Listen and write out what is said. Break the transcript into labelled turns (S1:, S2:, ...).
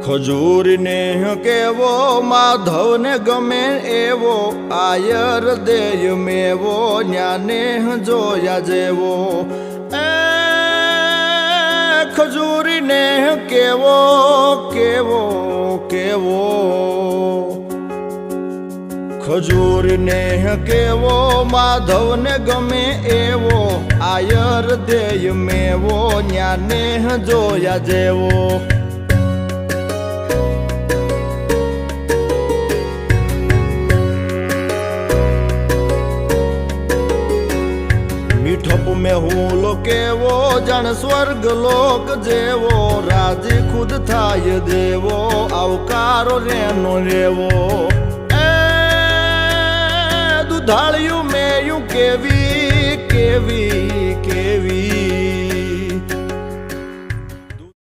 S1: ખજૂરી ને કેવો માધવ ને ગમે એવો આયર દેય મેવો ન્યાને જોયા જેવો એ ખજૂરી ને કેવો કેવો કેવો ખજૂરી ને કેવો માધવ ને ગમે એવો આયર દેય મેવો ન્યાને જોયા જેવો મીઠપ में हुलो केवो जन स्वर्ग लोक जेवो राजी खुद थाय देवो आवकारो रेनो रेवो ए दुधाळियों में यूं केवी केवी